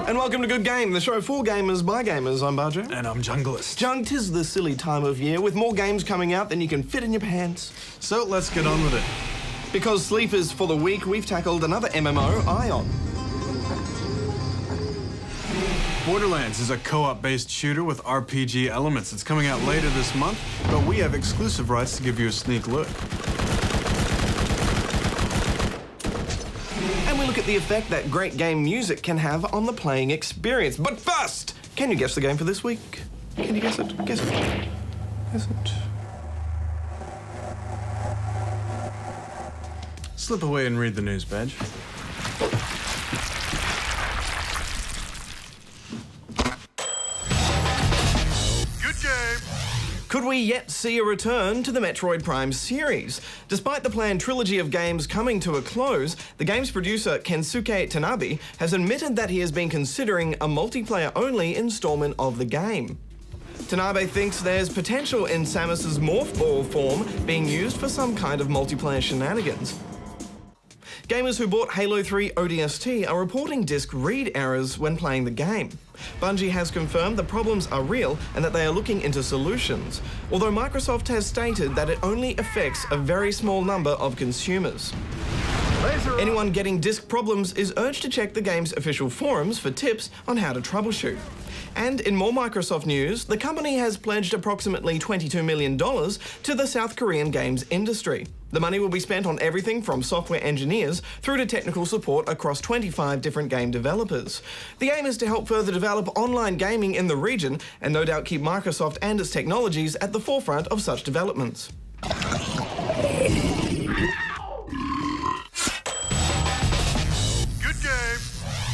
And welcome to Good Game, the show for gamers by gamers. I'm Bajo. And I'm Junglist. Jung, 'tis the silly time of year with more games coming out than you can fit in your pants. So let's get on with it. Because sleepers for the week, we've tackled another MMO, Aion. Borderlands is a co-op-based shooter with RPG elements. It's coming out later this month, but we have exclusive rights to give you a sneak look. And we look at the effect that great game music can have on the playing experience. But first, can you guess the game for this week? Can you guess it? Guess it. Guess it. Slip away and read the news, Badge. Could we yet see a return to the Metroid Prime series? Despite the planned trilogy of games coming to a close, the game's producer Kensuke Tanabe has admitted that he has been considering a multiplayer-only installment of the game. Tanabe thinks there's potential in Samus's Morph Ball form being used for some kind of multiplayer shenanigans. Gamers who bought Halo 3 ODST are reporting disk read errors when playing the game. Bungie has confirmed the problems are real and that they are looking into solutions, although Microsoft has stated that it only affects a very small number of consumers. Anyone getting disk problems is urged to check the game's official forums for tips on how to troubleshoot. And in more Microsoft news, the company has pledged approximately $22 million to the South Korean games industry. The money will be spent on everything from software engineers through to technical support across 25 different game developers. The aim is to help further develop online gaming in the region and no doubt keep Microsoft and its technologies at the forefront of such developments.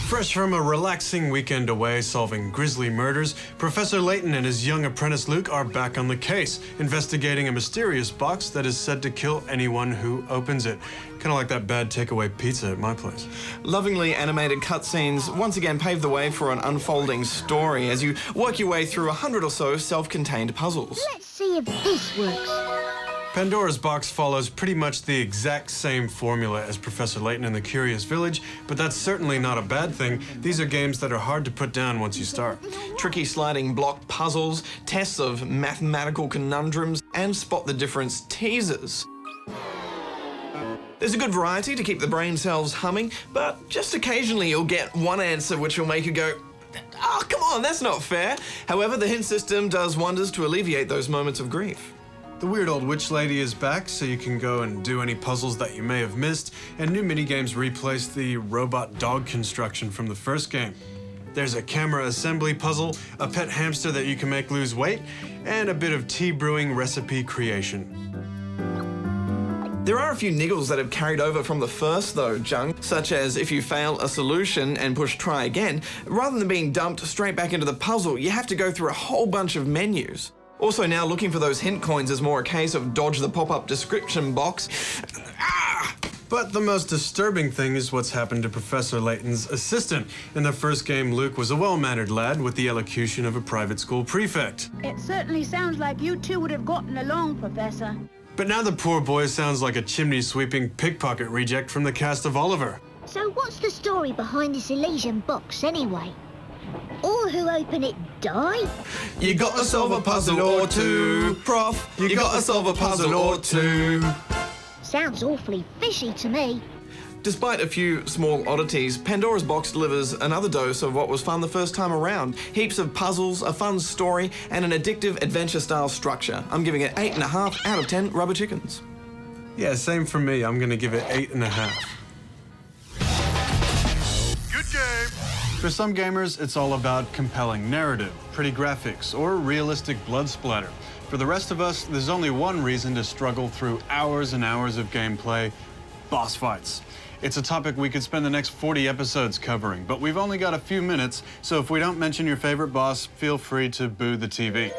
Fresh from a relaxing weekend away solving grisly murders, Professor Layton and his young apprentice Luke are back on the case, investigating a mysterious box that is said to kill anyone who opens it. Kind of like that bad takeaway pizza at my place. Lovingly animated cutscenes once again pave the way for an unfolding story as you work your way through 100 or so self-contained puzzles. Let's see if this works. Pandora's box follows pretty much the exact same formula as Professor Layton and the Curious Village, but that's certainly not a bad thing. These are games that are hard to put down once you start. Tricky sliding block puzzles, tests of mathematical conundrums, and spot the difference teasers. There's a good variety to keep the brain cells humming, but just occasionally you'll get one answer which will make you go, "Oh, come on, that's not fair." However, the hint system does wonders to alleviate those moments of grief. The weird old witch lady is back, so you can go and do any puzzles that you may have missed, and new minigames replace the robot dog construction from the first game. There's a camera assembly puzzle, a pet hamster that you can make lose weight, and a bit of tea brewing recipe creation. There are a few niggles that have carried over from the first though, Jung, such as if you fail a solution and push try again, rather than being dumped straight back into the puzzle, you have to go through a whole bunch of menus. Also now looking for those hint coins is more a case of dodge the pop-up description box. But the most disturbing thing is what's happened to Professor Layton's assistant. In the first game, Luke was a well-mannered lad with the elocution of a private school prefect. It certainly sounds like you two would have gotten along, Professor. But now the poor boy sounds like a chimney-sweeping pickpocket reject from the cast of Oliver. So what's the story behind this Elysian box, anyway? All who open it die? You gotta solve a puzzle or two, Prof. You gotta solve a puzzle or two. Sounds awfully fishy to me. Despite a few small oddities, Pandora's box delivers another dose of what was fun the first time around. Heaps of puzzles, a fun story, and an addictive adventure-style structure. I'm giving it 8.5 out of 10 rubber chickens. Yeah, same for me. I'm gonna give it 8.5. For some gamers, it's all about compelling narrative, pretty graphics, or realistic blood splatter. For the rest of us, there's only one reason to struggle through hours and hours of gameplay: boss fights. It's a topic we could spend the next 40 episodes covering, but we've only got a few minutes, so if we don't mention your favorite boss, feel free to boo the TV.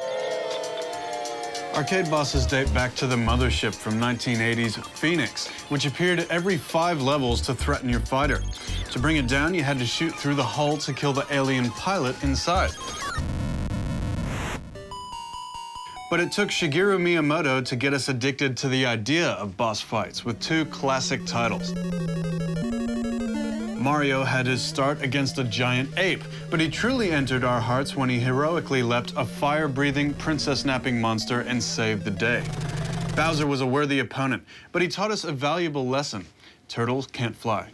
Arcade bosses date back to the mothership from 1980's Phoenix, which appeared at every 5 levels to threaten your fighter. To bring it down, you had to shoot through the hull to kill the alien pilot inside. But it took Shigeru Miyamoto to get us addicted to the idea of boss fights with 2 classic titles: Mario had his start against a giant ape, but he truly entered our hearts when he heroically leapt a fire-breathing, princess-napping monster and saved the day. Bowser was a worthy opponent, but he taught us a valuable lesson. Turtles can't fly.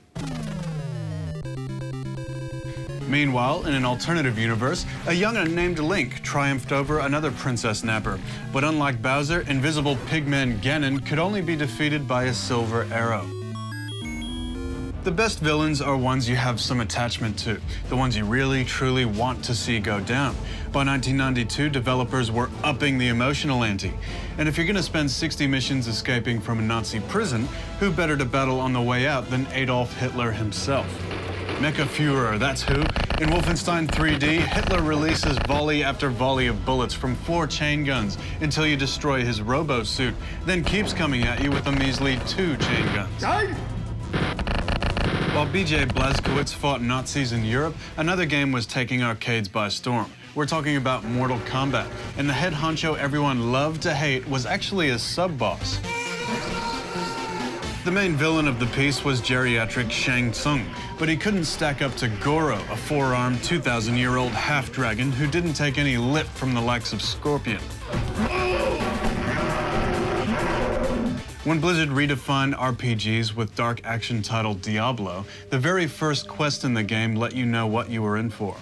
Meanwhile, in an alternative universe, a young'un named Link triumphed over another princess napper. But unlike Bowser, invisible pigman Ganon could only be defeated by a silver arrow. The best villains are ones you have some attachment to, the ones you really, truly want to see go down. By 1992, developers were upping the emotional ante. And if you're gonna spend 60 missions escaping from a Nazi prison, who better to battle on the way out than Adolf Hitler himself? Mecha Führer, that's who. In Wolfenstein 3D, Hitler releases volley after volley of bullets from 4 chain guns until you destroy his robo-suit, then keeps coming at you with a measly 2 chain guns. While BJ Blazkowicz fought Nazis in Europe, another game was taking arcades by storm. We're talking about Mortal Kombat, and the head honcho everyone loved to hate was actually a sub-boss. The main villain of the piece was geriatric Shang Tsung, but he couldn't stack up to Goro, a 4-armed, 2,000-year-old half-dragon who didn't take any lip from the likes of Scorpion. When Blizzard redefined RPGs with dark action titled Diablo, the very first quest in the game let you know what you were in for.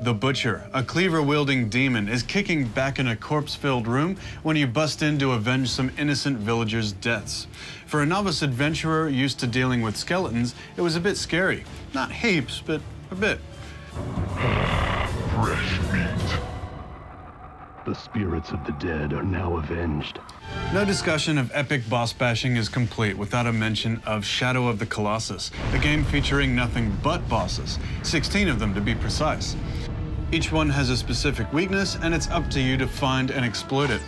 The Butcher, a cleaver-wielding demon, is kicking back in a corpse-filled room when you bust in to avenge some innocent villagers' deaths. For a novice adventurer used to dealing with skeletons, it was a bit scary. Not heaps, but a bit. Fresh meat. The spirits of the dead are now avenged. No discussion of epic boss bashing is complete without a mention of Shadow of the Colossus, a game featuring nothing but bosses, 16 of them to be precise. Each one has a specific weakness, and it's up to you to find and exploit it.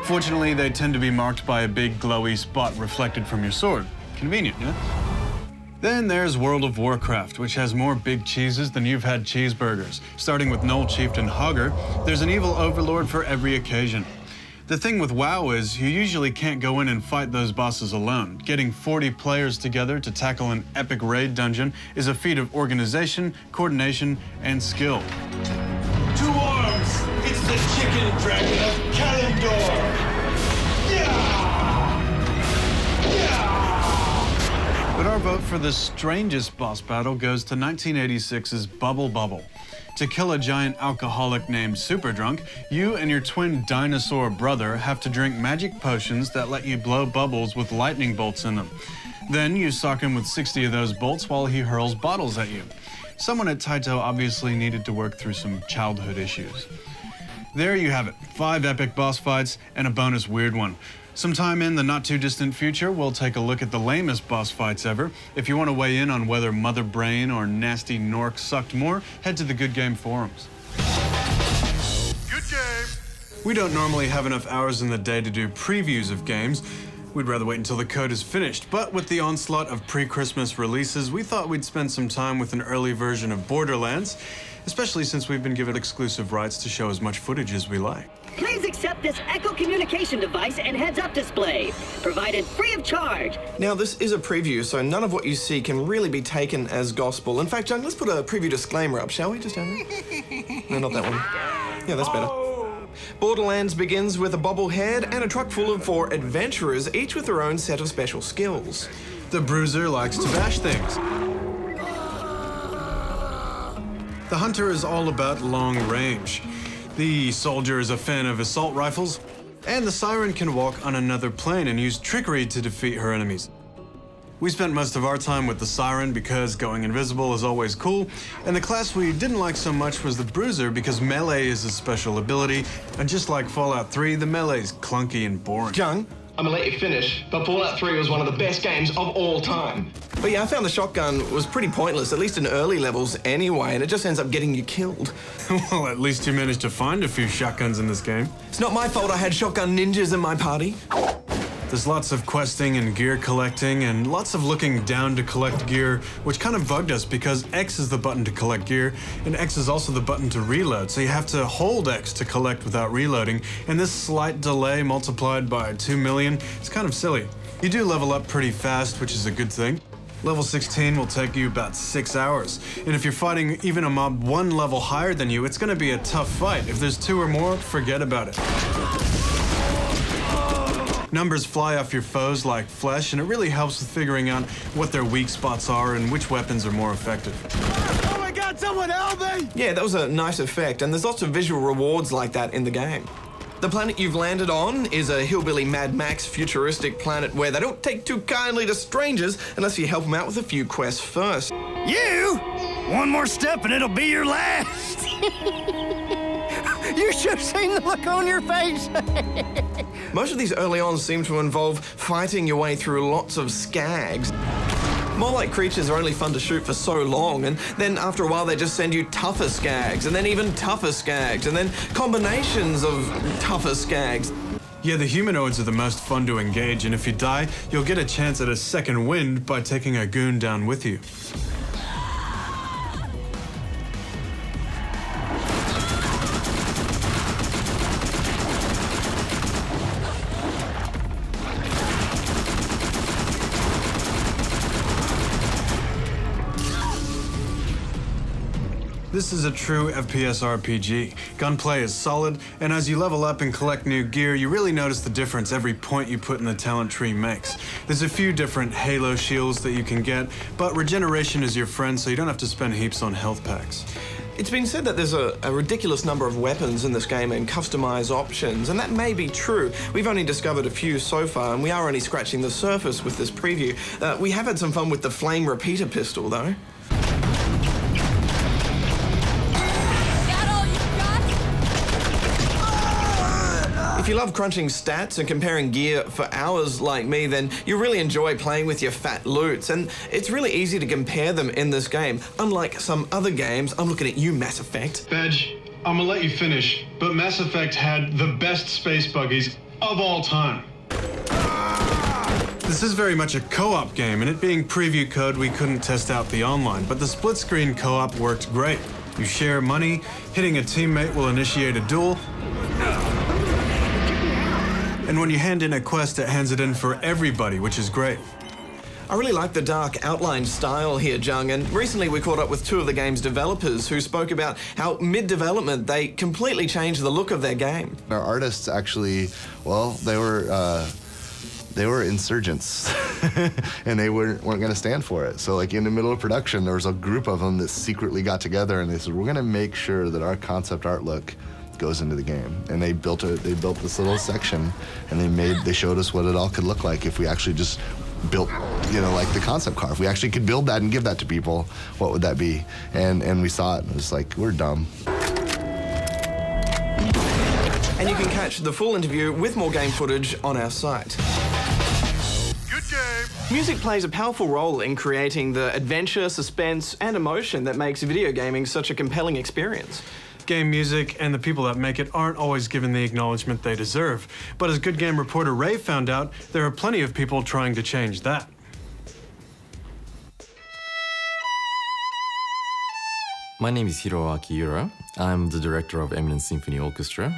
Fortunately, they tend to be marked by a big glowy spot reflected from your sword. Convenient, yeah? Then there's World of Warcraft, which has more big cheeses than you've had cheeseburgers. Starting with Null Chieftain Hogger, there's an evil overlord for every occasion. The thing with WoW is you usually can't go in and fight those bosses alone. Getting 40 players together to tackle an epic raid dungeon is a feat of organization, coordination, and skill. To arms! It's the chicken dragon of Kalimdor! But our vote for the strangest boss battle goes to 1986's Bubble Bubble. To kill a giant alcoholic named Superdrunk, you and your twin dinosaur brother have to drink magic potions that let you blow bubbles with lightning bolts in them. Then you sock him with 60 of those bolts while he hurls bottles at you. Someone at Taito obviously needed to work through some childhood issues. There you have it, 5 epic boss fights and a bonus weird one. Sometime in the not-too-distant future, we'll take a look at the lamest boss fights ever. If you want to weigh in on whether Mother Brain or Nasty Nork sucked more, head to the Good Game forums. Good game! We don't normally have enough hours in the day to do previews of games. We'd rather wait until the code is finished, but with the onslaught of pre-Christmas releases, we thought we'd spend some time with an early version of Borderlands, especially since we've been given exclusive rights to show as much footage as we like. Please accept this Echo communication device and heads-up display, provided free of charge. Now, this is a preview, so none of what you see can really be taken as gospel. In fact, Jung, let's put a preview disclaimer up, shall we? Just down there. No, not that one. Yeah, that's better. Borderlands begins with a bobblehead and a truck full of 4 adventurers, each with their own set of special skills. The Bruiser likes to bash things. The Hunter is all about long range. The Soldier is a fan of assault rifles. And the Siren can walk on another plane and use trickery to defeat her enemies. We spent most of our time with the Siren because going invisible is always cool, and the class we didn't like so much was the Bruiser because melee is a special ability, and just like Fallout 3, the melee's clunky and boring. Jung, I'm gonna let you finish, but Fallout 3 was one of the best games of all time. but yeah, I found the shotgun was pretty pointless, at least in early levels anyway, and it just ends up getting you killed. Well, at least you managed to find a few shotguns in this game. It's not my fault I had shotgun ninjas in my party. There's lots of questing and gear collecting, and lots of looking down to collect gear, which kind of bugged us because X is the button to collect gear, and X is also the button to reload, so you have to hold X to collect without reloading, and this slight delay multiplied by 2 million is kind of silly. You do level up pretty fast, which is a good thing. Level 16 will take you about 6 hours. And if you're fighting even a mob 1 level higher than you, it's gonna be a tough fight. If there's 2 or more, forget about it. Numbers fly off your foes like flesh, and it really helps with figuring out what their weak spots are and which weapons are more effective. Oh my God, someone help me! Yeah, that was a nice effect, and there's lots of visual rewards like that in the game. The planet you've landed on is a hillbilly Mad Max futuristic planet where they don't take too kindly to strangers unless you help them out with a few quests first. You? One more step and it'll be your last. You should have seen the look on your face. Most of these early on seem to involve fighting your way through lots of skags. More like creatures are only fun to shoot for so long, and then after a while they just send you tougher skags, and then even tougher skags, and then combinations of tougher skags. Yeah, the humanoids are the most fun to engage, and if you die, you'll get a chance at a second wind by taking a goon down with you. This is a true FPS RPG. Gunplay is solid, and as you level up and collect new gear, you really notice the difference every point you put in the talent tree makes. There's a few different Halo shields that you can get, but regeneration is your friend, so you don't have to spend heaps on health packs. It's been said that there's a ridiculous number of weapons in this game and customized options, and that may be true. We've only discovered a few so far, and we are only scratching the surface with this preview. We have had some fun with the flame repeater pistol, though. If you love crunching stats and comparing gear for hours like me, then you really enjoy playing with your fat loots, and it's really easy to compare them in this game. Unlike some other games, I'm looking at you, Mass Effect. Badge, I'm gonna let you finish, but Mass Effect had the best space buggies of all time. This is very much a co-op game, and it being preview code, we couldn't test out the online, but the split-screen co-op worked great. You share money, hitting a teammate will initiate a duel, and when you hand in a quest, it hands it in for everybody, which is great. I really like the dark outline style here, Jung, and recently we caught up with 2 of the game's developers who spoke about how mid-development they completely changed the look of their game. Our artists actually, well, they were insurgents, and they weren't going to stand for it. So like in the middle of production, there was a group of them that secretly got together and they said, we're going to make sure that our concept art look goes into the game. And they built this little section, and they showed us what it all could look like if we actually just built, you know, like the concept car. If we actually could build that and give that to people, what would that be? And we saw it, and it was like, we're dumb. And you can catch the full interview with more game footage on our site. Good game. Music plays a powerful role in creating the adventure, suspense, and emotion that makes video gaming such a compelling experience. Game music and the people that make it aren't always given the acknowledgement they deserve. But as Good Game reporter Ray found out, there are plenty of people trying to change that. My name is Hiroaki Yura. I'm the director of Eminence Orchestra.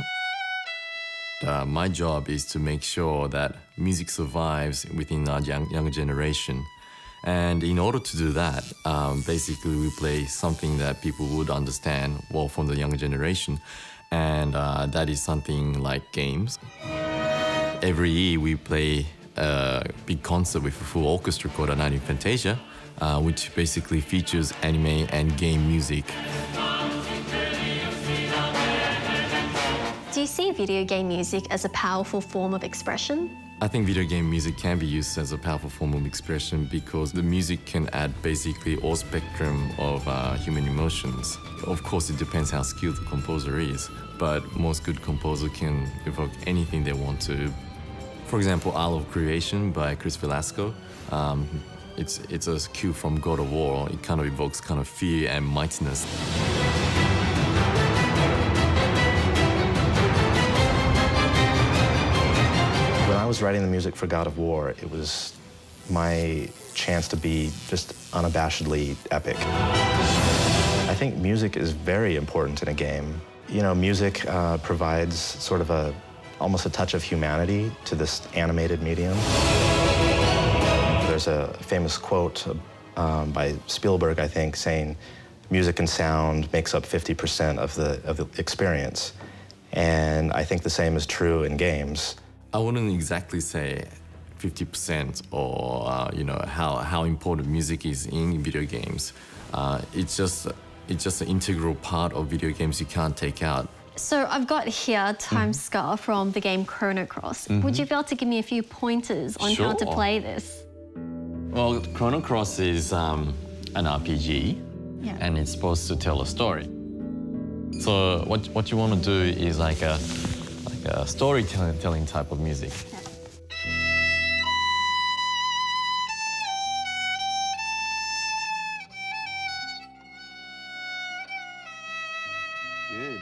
My job is to make sure that music survives within our younger generation. And in order to do that, basically we play something that people would understand well from the younger generation, and that is something like games. Every year we play a big concert with a full orchestra called A Night in Fantasia, which basically features anime and game music. Do you see video game music as a powerful form of expression? I think video game music can be used as a powerful form of expression because the music can add basically all spectrum of human emotions. Of course, it depends how skilled the composer is, but most good composers can evoke anything they want to. For example, Isle of Creation by Chris Velasco. It's a cue from God of War. It kind of evokes kind of fear and mightiness. When I was writing the music for God of War, it was my chance to be just unabashedly epic. I think music is very important in a game. You know, music provides sort of almost a touch of humanity to this animated medium. There's a famous quote by Spielberg, I think, saying music and sound makes up 50% of the experience. And I think the same is true in games. I wouldn't exactly say 50% or you know how important music is in video games. It's just an integral part of video games you can't take out. So I've got here Time Scar from the game Chrono Cross. Would you be able to give me a few pointers on how to play this? Well, Chrono Cross is an RPG, and it's supposed to tell a story. So what you want to do is like a storytelling type of music. Good.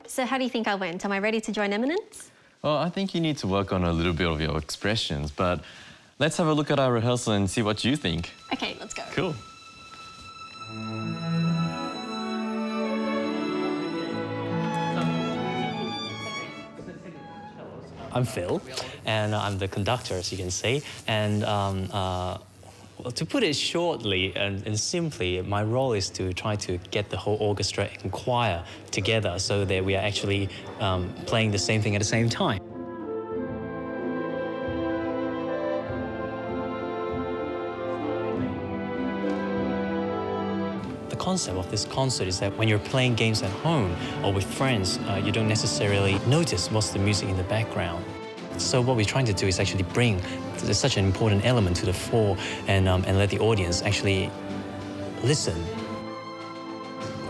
So how do you think I went? Am I ready to join Eminence? Well, I think you need to work on a little bit of your expressions, but let's have a look at our rehearsal and see what you think. Okay, let's go. Cool. I'm Phil, and I'm the conductor, as you can see. And well, to put it shortly and simply, my role is to try to get the whole orchestra and choir together so that we are actually playing the same thing at the same time. The concept of this concert is that when you're playing games at home or with friends, you don't necessarily notice what's the music in the background. So what we're trying to do is actually bring such an important element to the fore and let the audience actually listen.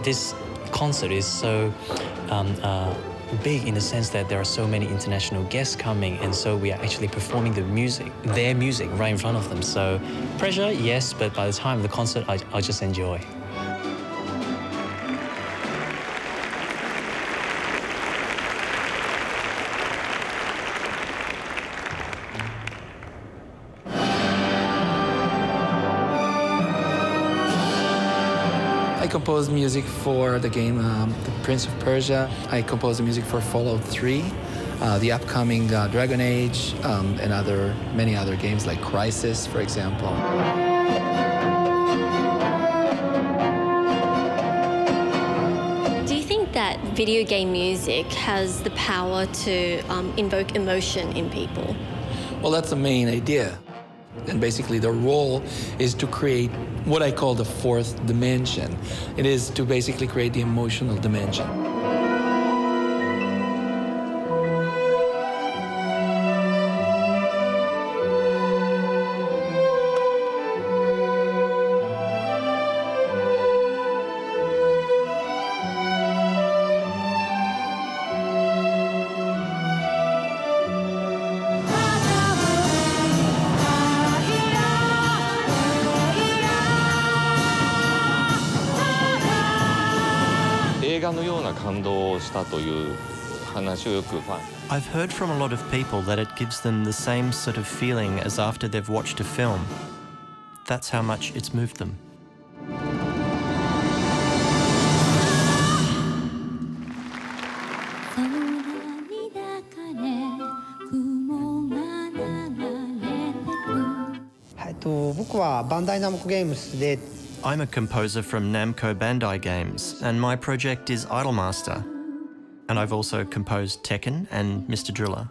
This concert is so big in the sense that there are so many international guests coming, and so we are actually performing their music right in front of them. So pressure, yes, but by the time of the concert, I just enjoy. I composed music for the game The Prince of Persia. I composed the music for Fallout 3, the upcoming Dragon Age, and many other games like Crisis, for example. Do you think that video game music has the power to invoke emotion in people? Well, that's the main idea. And basically the role is to create what I call the fourth dimension. It is to basically create the emotional dimension. I've heard from a lot of people that it gives them the same sort of feeling as after they've watched a film. That's how much it's moved them. I'm a composer from Namco Bandai Games, and my project is Idolmaster. And I've also composed Tekken and Mr. Driller.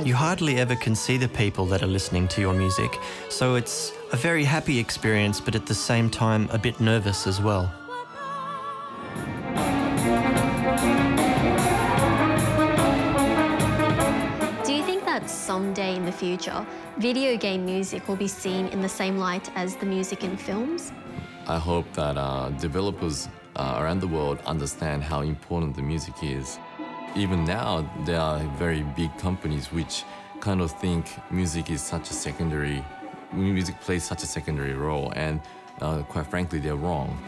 You hardly ever can see the people that are listening to your music, so it's a very happy experience, but at the same time a bit nervous as well. Someday in the future, video game music will be seen in the same light as the music in films? I hope that developers around the world understand how important the music is. Even now, there are very big companies which kind of think music plays such a secondary role, and quite frankly, they're wrong.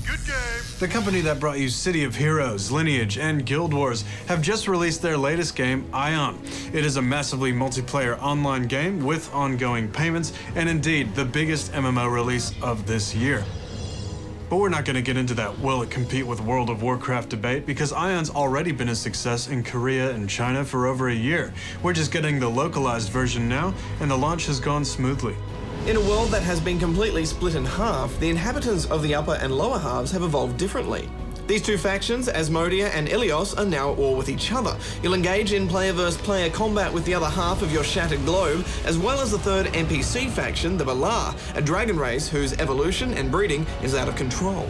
Good game. The company that brought you City of Heroes, Lineage, and Guild Wars have just released their latest game, Aion. It is a massively multiplayer online game with ongoing payments, and indeed the biggest MMO release of this year. But we're not going to get into that will it compete with World of Warcraft debate, because Aion's already been a success in Korea and China for over a year. We're just getting the localized version now, and the launch has gone smoothly. In a world that has been completely split in half, the inhabitants of the upper and lower halves have evolved differently. These two factions, Asmodia and Ilios, are now at war with each other. You'll engage in player-versus-player combat with the other half of your shattered globe, as well as the third NPC faction, the Valar, a dragon race whose evolution and breeding is out of control.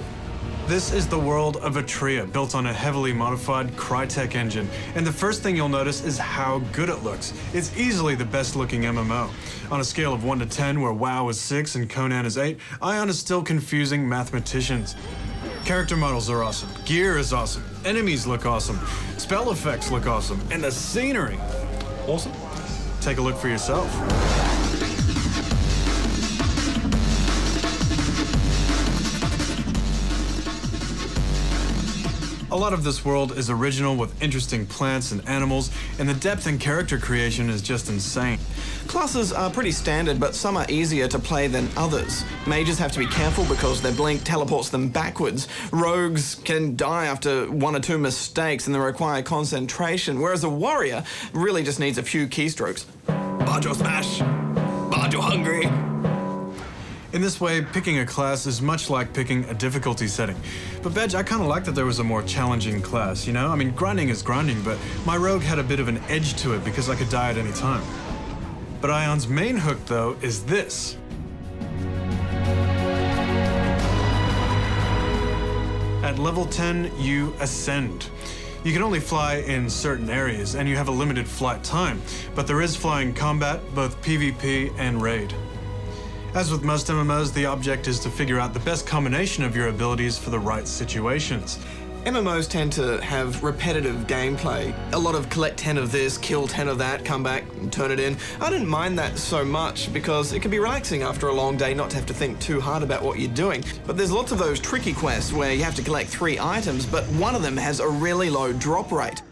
This is the world of Atria, built on a heavily modified Crytek engine, and the first thing you'll notice is how good it looks. It's easily the best-looking MMO. On a scale of 1 to 10, where WoW is 6 and Conan is 8, Aion is still confusing mathematicians. Character models are awesome, gear is awesome, enemies look awesome, spell effects look awesome, and the scenery, awesome. Take a look for yourself. A lot of this world is original with interesting plants and animals, and the depth in character creation is just insane. Classes are pretty standard, but some are easier to play than others. Mages have to be careful because their blink teleports them backwards. Rogues can die after 1 or 2 mistakes and they require concentration, whereas a warrior really just needs a few keystrokes. Bajo smash! Bajo hungry! In this way, picking a class is much like picking a difficulty setting. But Badge, I kind of like that there was a more challenging class, you know? I mean, grinding is grinding, but my rogue had a bit of an edge to it because I could die at any time. But Aion's main hook, though, is this. At level 10, you ascend. You can only fly in certain areas, and you have a limited flight time, but there is flying combat, both PvP and raid. As with most MMOs, the object is to figure out the best combination of your abilities for the right situations. MMOs tend to have repetitive gameplay. A lot of collect 10 of this, kill 10 of that, come back and turn it in. I didn't mind that so much because it can be relaxing after a long day not to have to think too hard about what you're doing. But there's lots of those tricky quests where you have to collect 3 items, but one of them has a really low drop rate.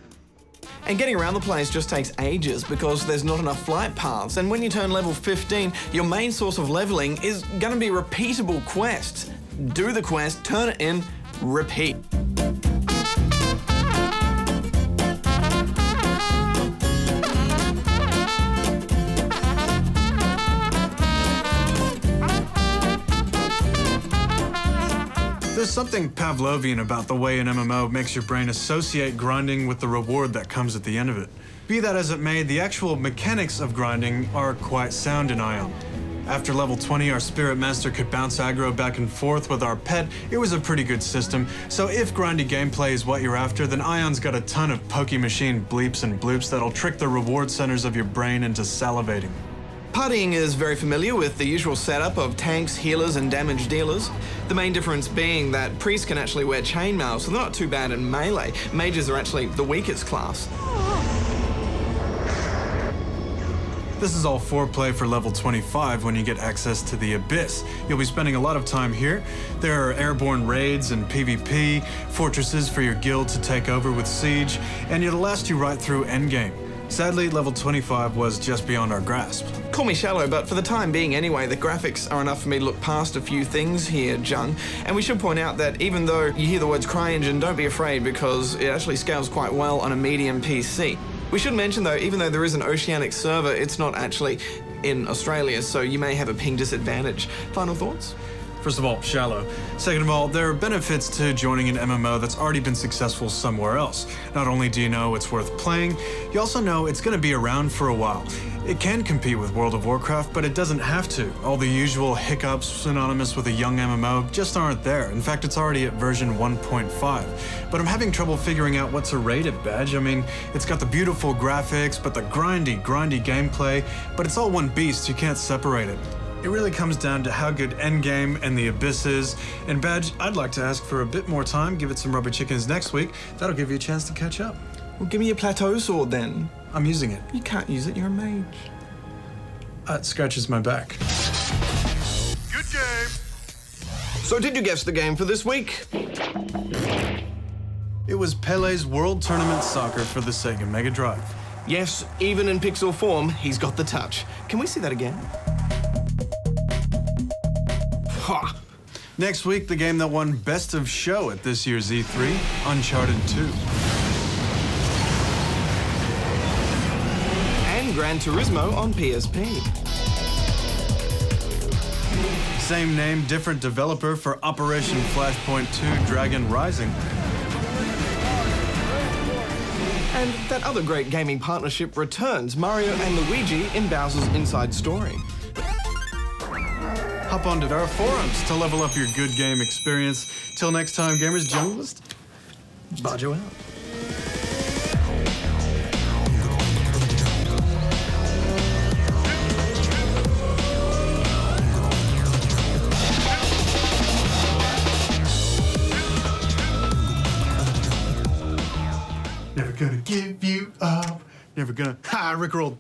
And getting around the place just takes ages because there's not enough flight paths. And when you turn level 15, your main source of leveling is going to be repeatable quests. Do the quest, turn it in, repeat. There's something Pavlovian about the way an MMO makes your brain associate grinding with the reward that comes at the end of it. Be that as it may, the actual mechanics of grinding are quite sound in Aion. After level 20, our Spirit Master could bounce aggro back and forth with our pet. It was a pretty good system, so if grindy gameplay is what you're after, then Aion's got a ton of pokey machine bleeps and bloops that'll trick the reward centers of your brain into salivating. Partying is very familiar with the usual setup of tanks, healers, and damage dealers. The main difference being that priests can actually wear chainmail, so they're not too bad in melee. Mages are actually the weakest class. This is all foreplay for level 25 when you get access to the Abyss. You'll be spending a lot of time here. There are airborne raids and PvP, fortresses for your guild to take over with siege, and it'll last you right through endgame. Sadly, level 25 was just beyond our grasp. Call me shallow, but for the time being anyway, the graphics are enough for me to look past a few things here, Jung. And we should point out that even though you hear the words CryEngine, don't be afraid because it actually scales quite well on a medium PC. We should mention though, even though there is an oceanic server, it's not actually in Australia, so you may have a ping disadvantage. Final thoughts? First of all, shallow. Second of all, there are benefits to joining an MMO that's already been successful somewhere else. Not only do you know it's worth playing, you also know it's going to be around for a while. It can compete with World of Warcraft, but it doesn't have to. All the usual hiccups synonymous with a young MMO just aren't there. In fact, it's already at version 1.5. But I'm having trouble figuring out what to rate it, Badge. I mean, it's got the beautiful graphics, but the grindy gameplay, but it's all one beast, you can't separate it. It really comes down to how good Endgame and the Abyss is. And Badge, I'd like to ask for a bit more time, give it some rubber chickens next week. That'll give you a chance to catch up. Well, give me your plateau sword then. I'm using it. You can't use it, you're a mage. It scratches my back. Good game. So did you guess the game for this week? It was Pele's World Tournament Soccer for the Sega Mega Drive. Yes, even in pixel form, he's got the touch. Can we see that again? Ha! Next week, the game that won Best of Show at this year's E3, Uncharted 2. And Gran Turismo on PSP. Same name, different developer for Operation Flashpoint 2 Dragon Rising. And that other great gaming partnership returns, Mario and Luigi in Bowser's Inside Story. Hop onto our forums to level up your good game experience. Till next time, gamers, Junglist, Bajo out. Never gonna give you up. Never gonna... Ha! Rickrolled.